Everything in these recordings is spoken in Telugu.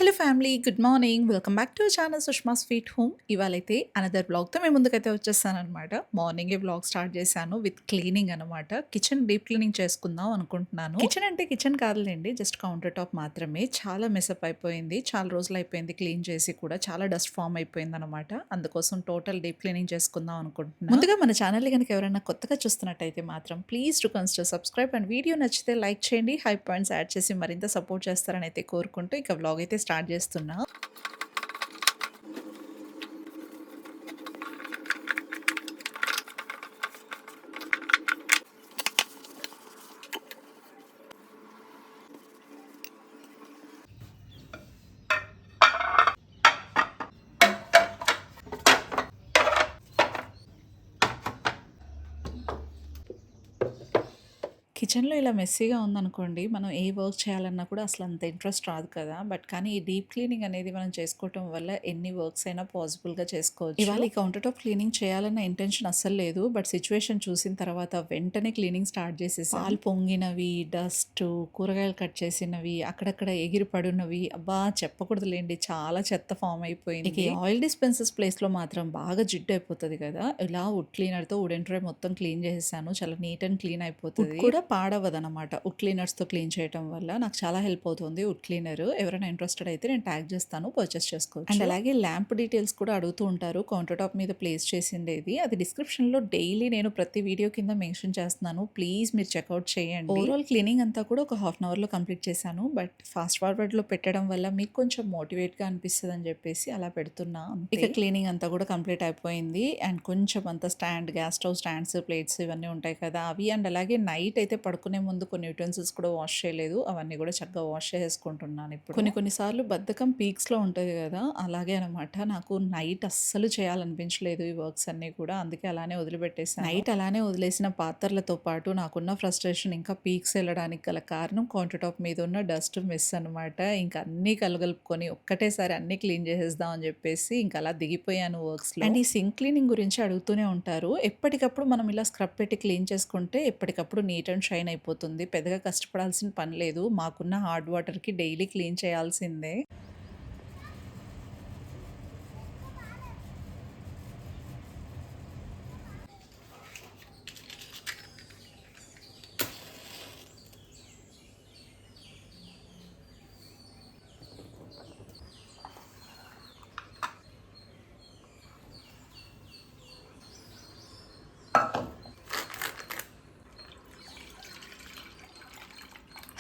Hello family, good morning. Welcome back to channel Sushma sweet home. ఇవాళైతే అనదర్ బ్లాగ్‌తో మీ ముందుకైతే వచ్చేసాననమాట. మార్నింగే బ్లాగ్ స్టార్ట్ చేశాను విత్ క్లీనింగ్ అనమాట. కిచెన్ డీప్ క్లీనింగ్ చేసుకుందాం అనుకుంటున్నాను. కిచెన్ అంటే కిచెన్ కాదులెండి. జస్ట్ కౌంటర్ టాప్ మాత్రమే. చాలా మెసప్ అయిపోయింది. చాలా రోజులైపోయింది క్లీన్ చేసి కూడా. చాలా డస్ట్ ఫార్మ్ అయిపోయిందనమాట. అందుకోసం టోటల్ డీప్ క్లీనింగ్ చేసుకుందాం అనుకుంటున్నా. ముందుగా మన ఛానల్‌ని గనుక ఎవరైనా కొత్తగా చూస్తున్నట్టయితే మాత్రం please do consider subscribe and video నచ్చితే లైక్ చేయండి. హై పాయింట్స్ యాడ్ చేసి మరింత సపోర్ట్ చేస్తారని అయితే కోరుకుంటూ ఇక వ్లాగ్ అయితే స్టార్ట్ చేస్తున్నా. కిచెన్‌లో ఇలా మెస్సీగా ఉందనుకోండి, మనం ఏ వర్క్ చేయాలన్నా కూడా అసలంత ఇంట్రెస్ట్ రాదు కదా! కానీ ఈ డీప్ క్లీనింగ్ అనేది మనం చేసుకోవటం వల్ల ఎన్ని వర్క్స్ అయినా పాసిబుల్‌గా చేసుకోవచ్చు. ఇవాళ ఈ కౌంటర్ టాప్ క్లీనింగ్ చేయాలన్న ఇంటెన్షన్ అస్సలు లేదు. సిట్యుయేషన్ చూసిన తర్వాత వెంటనే క్లీనింగ్ స్టార్ట్ చేసేసా. పాలు పొంగినవి, డస్టు, కూరగాయలు కట్ చేసినవి, అక్కడక్కడ ఎగిరి పడున్నవి, అబ్బా! చెప్పకూడదులెండి, చాలా చెత్త ఫార్మ్ అయిపోయింది. ఇక ఈ ఆయిల్ డిస్పెన్సర్స్ ప్లేస్‌లో మాత్రం బాగా జిడ్డయిపోతది కదా! ఇలా వుడ్ క్లీనర్‌తో వుడెన్ ట్రే మొత్తం క్లీన్ చేసేసాను. చాలా నీట్ అండ్ క్లీన్ అయిపోతది. వుడ్ కూడా పాడవదనమాట. వుడ్ క్లీనర్స్‌తో క్లీన్ చేయటం వల్ల నాకు చాలా హెల్ప్ అవుతుంది వుడ్ క్లీనర్. ఎవరైనా ఇంట్రెస్టెడ్ అయితే నేను ట్యాగ్ చేస్తాను, పర్చేస్ చేసుకోవచ్చు. అండ్ అలాగే ల్యాంప్ డీటెయిల్స్ కూడా అడుగుతూ ఉంటారు. కౌంటర్ టాప్ మీద ప్లేస్ చేసిండేది. అది డిస్క్రిప్షన్‌లో డైలీ నేను ప్రతి వీడియో కింద మెన్షన్ చేస్తున్నాను. ప్లీజ్ మీరు చెక్‌ఔట్ చేయండి. ఓవరాల్ క్లీనింగ్ అంతా కూడా ఒక హాఫ్ అన్ అవర్‌లో కంప్లీట్ చేశాను. ఫాస్ట్ ఫార్వర్డ్‌లో పెట్టడం వల్ల మీకు కొంచెం మోటివేట్‌గా అనిపిస్తదని చెప్పేసి అలా పెడుతున్నా అంతే. ఇక క్లీనింగ్ అంతా కూడా కంప్లీట్ అయిపోయింది. అండ్ కొంచెం అంత గ్యాస్ స్టవ్ స్టాండ్స్, ప్లేట్స్ ఇవన్నీ ఉంటాయి కదా! అవి అండ్ అలాగే నైట్ అయితే పడుకునే ముందు కొన్ని యుటెన్సిల్స్ కూడా వాష్ చేయలేదు. అవన్నీ కూడా చక్కగా వాష్ చేసేసుకుంటున్నాను ఇప్పుడు. కొన్ని సార్లు బద్ధకం పీక్స్‌లో ఉంటది కదా! అలాగే అనమాట. నాకు నైట్ అస్సలు చేయాలనిపించలేదు ఈ వర్క్స్ అన్నీ కూడా. అందుకే అలానే వదిలిపెట్టేసాను. నైట్ అలానే వదిలేసిన పాత్రలతో పాటు నాకున్న ఫ్రస్ట్రేషన్ ఇంకా పీక్స్ ఎళ్ళడానికి గల కారణం కౌంటర్ టాప్ మీద ఉన్న డస్ట్ మెస్ అనమాట. ఇంక అన్నీ కలగలుపుకొని ఒక్కటేసారి అన్నీ క్లీన్ చేసేద్దాం అని చెప్పేసి ఇంక అలా దిగిపోయాను వర్క్స్‌లో. అండ్ ఈ సింక్ క్లీనింగ్ గురించి అడుగుతూనే ఉంటారు. ఎప్పటికప్పుడు మనం ఇలా స్క్రబ్ పెట్టి క్లీన్ చేసుకుంటే ఎప్పటికప్పుడు నీట్ అండ్ షైన్ అయిపోతుంది. పెద్దగా కష్టపడాల్సిన పని లేదు. మాకున్న హార్డ్ వాటర్‌కి డైలీ క్లీన్ చేయాల్సిందే.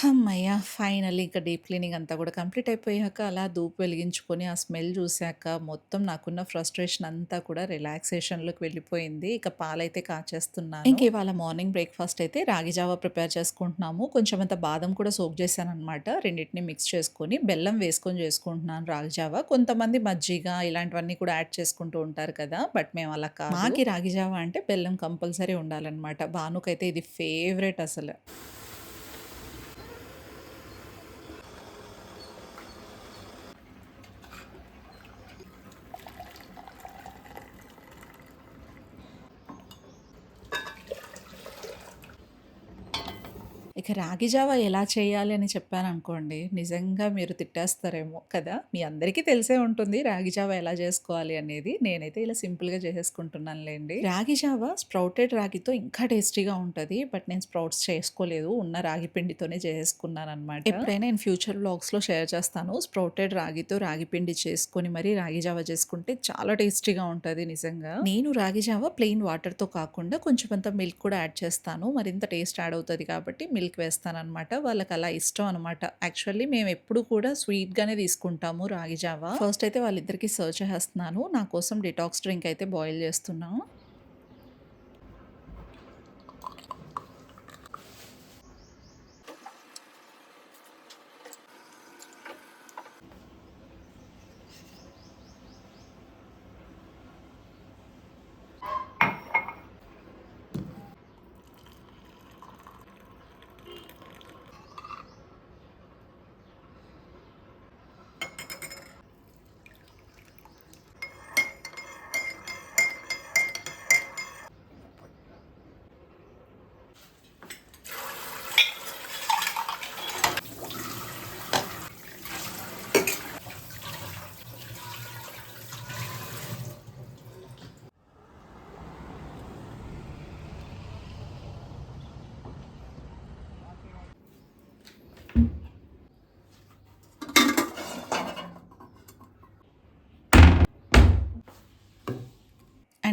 హమ్మయ్య! ఫైనల్లీ ఇంక డీప్ క్లీనింగ్ అంతా కూడా కంప్లీట్ అయిపోయాక అలా ధూప్ వెలిగించుకొని ఆ స్మెల్ చూసాక మొత్తం నాకున్న ఫ్రస్ట్రేషన్ అంతా కూడా రిలాక్సేషన్‌లోకి వెళ్ళిపోయింది. ఇక పాలైతే కాచేస్తున్నాను. ఇంక ఇవాళ మార్నింగ్ బ్రేక్‌ఫాస్ట్ అయితే రాగి జావా ప్రిపేర్ చేసుకుంటున్నాము. కొంచెం అంత బాదం కూడా సోక్ చేశాననమాట. రెండిటిని మిక్స్ చేసుకొని బెల్లం వేసుకొని చేసుకుంటున్నాను రాగి జావా. కొంతమంది మజ్జిగ ఇలాంటివన్నీ కూడా యాడ్ చేసుకుంటూ ఉంటారు కదా! మేము అలా కాదు. మాకి రాగి జావా అంటే బెల్లం కంపల్సరీ ఉండాలనమాట. భానుకైతే ఇది ఫేవరెట్ అసలు. ఇక రాగి జావా ఎలా చేయాలి అని చెప్పాననుకోండి, నిజంగా మీరు తిట్టేస్తారేమో కదా! మీ అందరికీ తెలిసే ఉంటుంది రాగి జావా ఎలా చేసుకోవాలి అనేది. నేనైతే ఇలా సింపుల్‌గా చేసేసుకుంటున్నానులెండి. రాగి జావా స్ప్రౌటెడ్ రాగితో ఇంకా టేస్టీగా ఉంటది. నేను స్ప్రౌట్స్ చేసుకోలేదు. ఉన్న రాగి పిండితోనే చేసేసుకున్నాననమాట. ఎప్పుడైనా నేను ఫ్యూచర్ వ్లాగ్స్‌లో షేర్ చేస్తాను. స్ప్రౌటెడ్ రాగితో రాగి పిండి చేసుకొని మరి రాగి జావా చేసుకుంటే చాలా టేస్టీగా ఉంటది నిజంగా. నేను రాగి జావా ప్లెయిన్ వాటర్‌తో కాకుండా కొంచెం అంత మిల్క్ కూడా యాడ్ చేస్తాను. మరింత టేస్ట్ యాడ్ అవుతది కాబట్టి మిల్క్ వేస్తాననమాట. వాళ్ళకలా ఇష్టం అనమాట. యాక్చువల్లీ మేమెప్పుడు కూడా స్వీట్‌గానే తీసుకుంటాము రాగి జావా. ఫస్ట్ అయితే వాళ్ళిద్దరికీ సర్వ్ చేసేస్తున్నాను. నా కోసం డిటాక్స్ డ్రింక్ అయితే బాయిల్ చేస్తున్నా.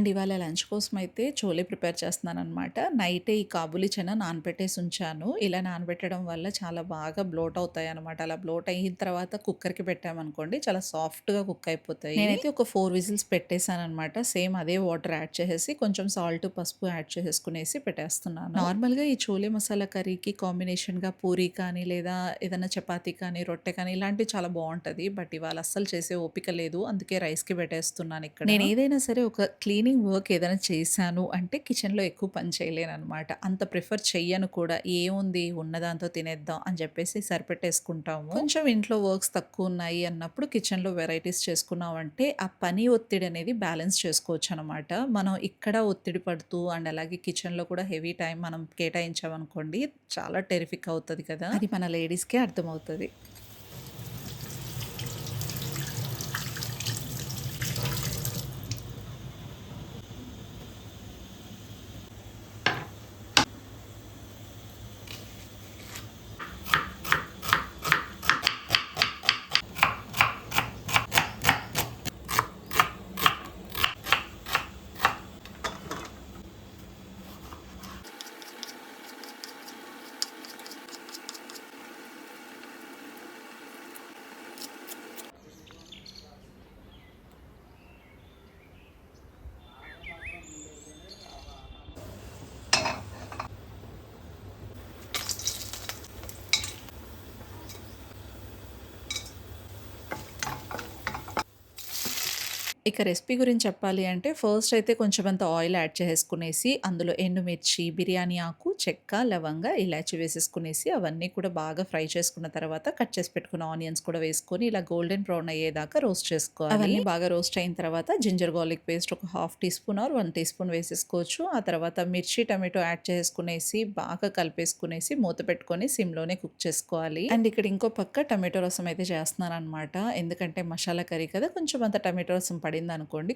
అండ్ ఇవాళ లంచ్ కోసం అయితే చోలే ప్రిపేర్ చేస్తున్నాననమాట. నైటే ఈ కాబూలి చనా నానబెట్టేసి ఉంచాను. ఇలా నానబెట్టడం వల్ల చాలా బాగా బ్లోట్ అవుతాయనమాట. అలా బ్లోట్ అయిన తర్వాత కుక్కర్‌కి పెట్టామనుకోండి చాలా సాఫ్ట్‌గా కుక్ అయిపోతాయి. నేనైతే ఒక 4 విజిల్స్ పెట్టేసాననమాట. సేమ్ అదే వాటర్ యాడ్ చేసేసి కొంచెం సాల్ట్, పసుపు యాడ్ చేసేసుకునేసి పెట్టేస్తున్నాను. నార్మల్‌గా ఈ చోలే మసాలా కర్రీకి కాంబినేషన్‌గా పూరి కానీ, లేదా ఏదైనా చపాతీ కానీ, రొట్టె కానీ ఇలాంటివి చాలా బావుంటది. బట్ ఇవాళ అస్సలు చేసే ఓపిక లేదు. అందుకే రైస్‌కి పెట్టేస్తున్నానిక్కడ. నేనేదైనా సరే ఒక క్లీనింగ్ వర్క్ ఏదైనా చేశాను అంటే కిచెన్‌లో ఎక్కువ పని చేయలేననమాట. అంత ప్రిఫర్ చెయ్యను కూడా. ఏముంది ఉన్నదాంతో తినేద్దాం అని చెప్పేసి సరిపెట్టేసుకుంటాము. కొంచెం ఇంట్లో వర్క్స్ తక్కువున్నాయి అన్నప్పుడు కిచెన్‌లో వెరైటీస్ చేసుకున్నామంటే ఆ పని ఒత్తిడి అనేది బ్యాలెన్స్ చేసుకోవచ్చనమాట. మనం ఇక్కడ ఒత్తిడి పడుతూ అండ్ అలాగే కిచెన్‌లో కూడా హెవీ టైం మనం కేటాయించామనుకోండి చాలా టెరిఫిక్ అవుతది కదా! అది మన లేడీస్‌కే అర్థమవుతది. ఇక రెసిపీ గురించి చెప్పాలి అంటే ఫస్ట్ అయితే కొంచెమంత ఆయిల్ యాడ్ చేసేసుకునేసి అందులో ఎండుమిర్చి, బిర్యానీ ఆకు, చెక్క, లవంగ, ఇలాచి వేసేసుకునేసి అవన్నీ కూడా బాగా ఫ్రై చేసుకున్న తర్వాత కట్ చేసి పెట్టుకున్న ఆనియన్స్ కూడా వేసుకొని ఇలా గోల్డెన్ బ్రౌన్ అయ్యేదాకా రోస్ట్ చేసుకోవాలి. అవన్నీ బాగా రోస్ట్ అయిన తర్వాత జింజర్ గార్లిక్ పేస్ట్ ఒక half teaspoon or 1 teaspoon వేసేసుకోవచ్చు. ఆ తర్వాత మిర్చి, టమాటో యాడ్ చేసుకునేసి బాగా కలిపేసుకునేసి మూత పెట్టుకొని సిమ్‌లోనే కుక్ చేసుకోవాలి. అండ్ ఇక్కడ ఇంకో పక్క టమాటో రసం అయితే చేస్తున్నాననమాట. ఎందుకంటే మసాలా కర్రీ కదా! కొంచెం అంత టమాటో రసం పడిందనుకోండి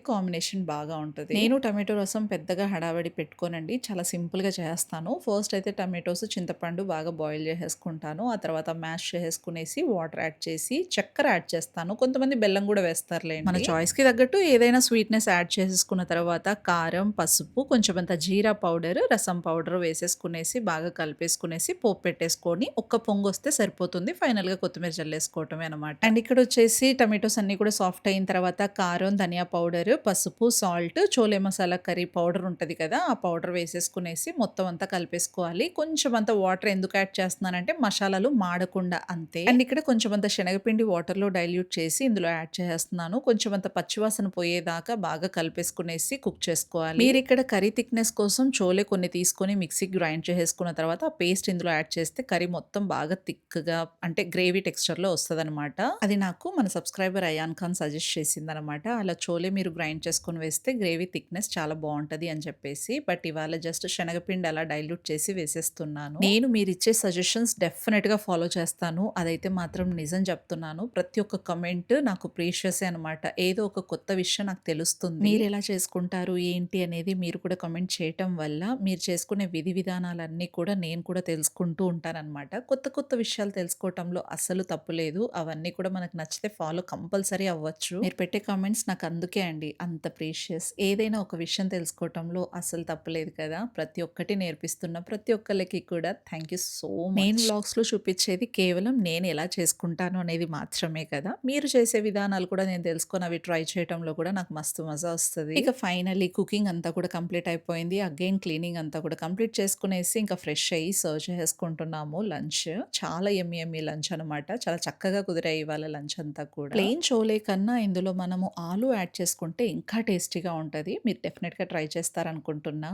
కాంబినేషన్ బాగా ఉంటది. నేను టమాటో రసం పెద్దగా హడావిడి పెట్టుకోనండి. చాలా సింపుల్‌గా చేస్తాను. ఫస్ట్ అయితే టమాటోస్, చింతపండు బాగా బాయిల్ చేసేసుకుంటాను. ఆ తర్వాత మ్యాష్ చేసేసుకునేసి వాటర్ యాడ్ చేసి చక్కెర యాడ్ చేస్తాను. కొంతమంది బెల్లం కూడా వేస్తారులేండి. మన చాయిస్‌కి తగ్గట్టు ఏదైనా స్వీట్‌నెస్ యాడ్ చేసేసుకున్న తర్వాత కారం, పసుపు, కొంచెమంత జీరా పౌడర్, రసం పౌడర్ వేసేసుకునేసి బాగా కలిపేసుకునేసి పోపు పెట్టేసుకొని ఒక్క పొంగొస్తే సరిపోతుంది. ఫైనల్‌గా కొత్తిమీర జల్లేసుకోవటమే అనమాట. అండ్ ఇక్కడొచ్చేసి టమాటోస్ అన్నీ కూడా సాఫ్ట్ అయిన తర్వాత కారం, ధనియా పౌడర్, పసుపు, salt, chole masala curry powder ఉంటది కదా! ఆ పౌడర్ వేసేసుకునేసి మొత్తం అంతా కలిపేసుకోవాలి. కొంచెం అంత వాటర్ ఎందుకు యాడ్ చేస్తున్నానంటే మసాలాలు మాడకుండా అంతే. అండ్ ఇక్కడ కొంచెం అంత శనగపిండి వాటర్‌లో డైల్యూట్ చేసి ఇందులో యాడ్ చేసేస్తున్నాను. కొంచెం అంత పచ్చివాసన పోయేదాకా బాగా కలిపేసుకునేసి కుక్ చేసుకోవాలి. మీరిక్కడ కర్రీ థిక్‌నెస్ కోసం చోలే కొన్ని తీసుకొని మిక్సీకి గ్రైండ్ చేసేసుకున్న తర్వాత ఆ పేస్ట్ ఇందులో యాడ్ చేస్తే కర్రీ మొత్తం బాగా థిక్‌గా అంటే గ్రేవీ టెక్స్చర్‌లో వస్తదనమాట. అది నాకు మన సబ్స్క్రైబర్ అయాన్ ఖాన్ సజెస్ట్ చేసిందనమాట. అలా చోలే మీరు గ్రైండ్ చేసుకొని వేస్తే గ్రేవీ థిక్‌నెస్ చాలా బావుంటది అని చెప్పేసి. బట్ ఇవాళ జస్ట్ శనగపిండి అలా డైల్యూట్ చేసి వేసేస్తున్నాను. నేను మీరిచ్చే సజెషన్స్ డెఫినిట్‌గా ఫాలో చేస్తాను. అదైతే మాత్రం నిజం చెప్తున్నాను. ప్రతి ఒక్క కమెంట్ నాకు ప్రీషియసే అనమాట. ఏదో ఒక కొత్త విషయం నాకు తెలుస్తుంది. మీరెలా చేసుకుంటారు, ఏంటి అనేది మీరు కూడా కామెంట్ చేయటం వల్ల మీరు చేసుకునే విధి విధానాలన్నీ కూడా నేను కూడా తెలుసుకుంటూ ఉంటాననమాట. కొత్త కొత్త విషయాలు తెలుసుకోవటంలో అస్సలు తప్పు లేదు. అవన్నీ కూడా మనకు నచ్చితే ఫాలో కంపల్సరీ అవ్వచ్చు. మీరు పెట్టే కామెంట్స్ నాకు అందుకే అండి అంత ప్రీషియస్. ఏదైనా ఒక విషయం తెలుసుకోవటంలో అస్సలు తప్పులేదు కదా! ప్రతి ఒక్కటి నేర్పిస్తున్న ప్రతి ఒక్కళ్ళకి కూడా థ్యాంక్ యూ సో మచ్. నేను వ్లాగ్స్‌లో చూపించేది కేవలం నేను ఎలా చేసుకుంటాను అనేది మాత్రమే కదా! మీరు చేసే విధానాలు కూడా నేను తెలుసుకొని అవి ట్రై చేయటంలో కూడా నాకు మస్తు మజా వస్తది. ఇక ఫైనల్లీ కుకింగ్ అంతా కూడా కంప్లీట్ అయిపోయింది. అగైన్ క్లీనింగ్ అంతా కూడా కంప్లీట్ చేసుకునేసి ఇంకా ఫ్రెష్ అయ్యి సర్వ్ చేసేసుకుంటున్నాము లంచ్. చాలా యమ్మీ యమ్మీ లంచ్ అనమాట. చాలా చక్కగా కుదిరాయి ఇవాళ లంచ్ అంతా కూడా. ప్లెయిన్ చోలే కన్నా ఇందులో మనము ఆలు యాడ్ చేసుకుంటే ఇంకా టేస్టీగా ఉంటది. మీరు డెఫినిట్‌గా ట్రై చేస్తారనుకుంటున్నా.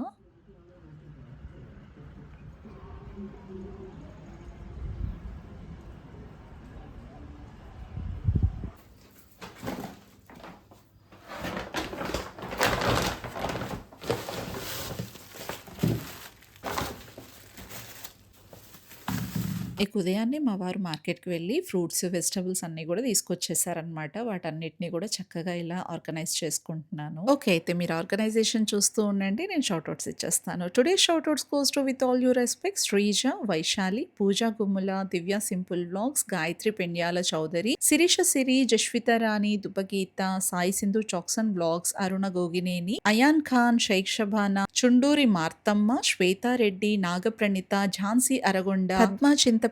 ఇక ఉదయాన్నే మా వారు మార్కెట్‌కి వెళ్ళి ఫ్రూట్స్, వెజిటబుల్స్ అన్నీ గూడా తీసుకొచ్చేసారనమాట. వాటన్నిటిని గూడా చక్కగా ఇలా ఆర్గనైజ్ చేసుకుంటున్నాను. ఓకే. అయితే మీరు ఆర్గనైజేషన్ చూస్తూ ఉండండి. నేను షౌట్ ఔట్స్ ఇచ్చేస్తాను. Today's shout outs goes to with all due respect Sreeja, Vaishali, Pooja Gummula, Divya simple vlogs, Gayathri Pendyala Chowdary, Sirisha Siri, Jashwitha Rani, Dubbageetha, Sai Sindhu చాక్సన్ vlogs, Aruna Gogineni, Ayaan Khan, Sheikh Shabana, Chunduri Marthamma, Swetha Reddy, Nagapranitha, Jhansi Aragonda, Padma Chintapalli,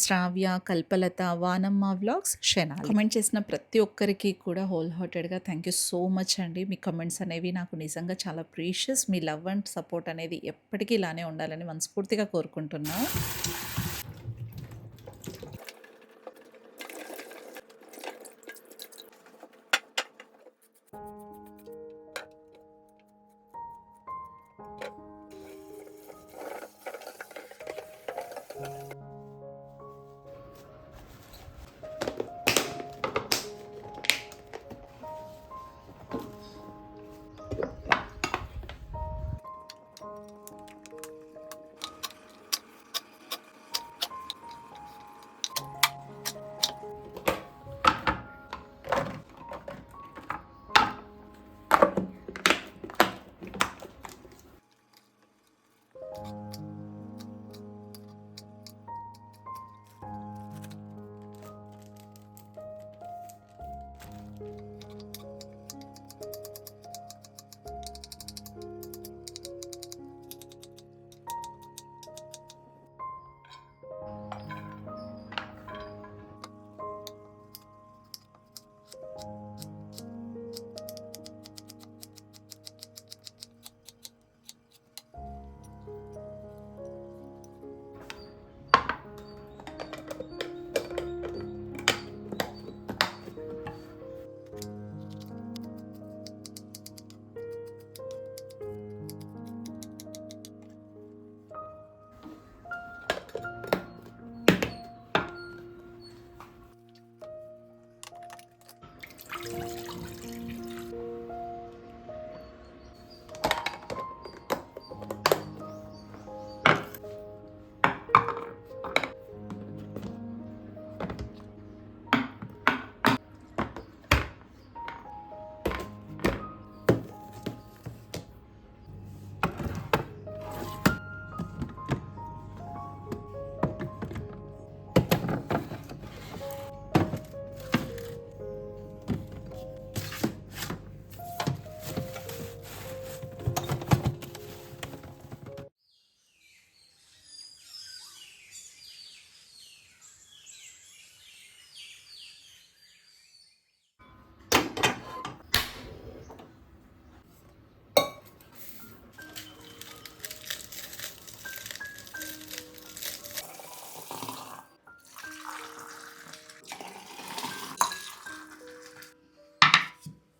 Sravya, Kalpalatha, Vanamma vlogs, Shenali. Comment చేసిన ప్రతి ఒక్కరికి కూడా హోల్ హార్టెడ్‌గా థ్యాంక్ యూ సో మచ్ అండి. మీ కామెంట్స్ అనేవి నాకు నిజంగా చాలా precious. Me love and support అనేది ఎప్పటికీ ఇలానే ఉండాలని మనస్ఫూర్తిగా కోరుకుంటున్నా.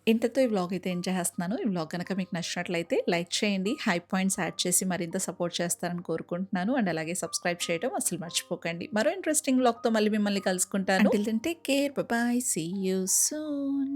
ఇంతతో ఈ వ్లాగ్ అయితే ఎండ్ చేసేస్తున్నాను. ఈ వ్లాగ్ గనక మీకు నచ్చినట్లయితే లైక్ చేయండి. హై పాయింట్స్ యాడ్ చేసి మరింత సపోర్ట్ చేస్తారని కోరుకుంటున్నాను. అండ్ అలాగే సబ్స్క్రైబ్ చేయడం అస్సలు మర్చిపోకండి. మరో ఇంట్రెస్టింగ్ వ్లాగ్‌తో మళ్ళీ మిమ్మల్ని కలుసుకుంటాను. Until then take care. Bye bye. See you soon.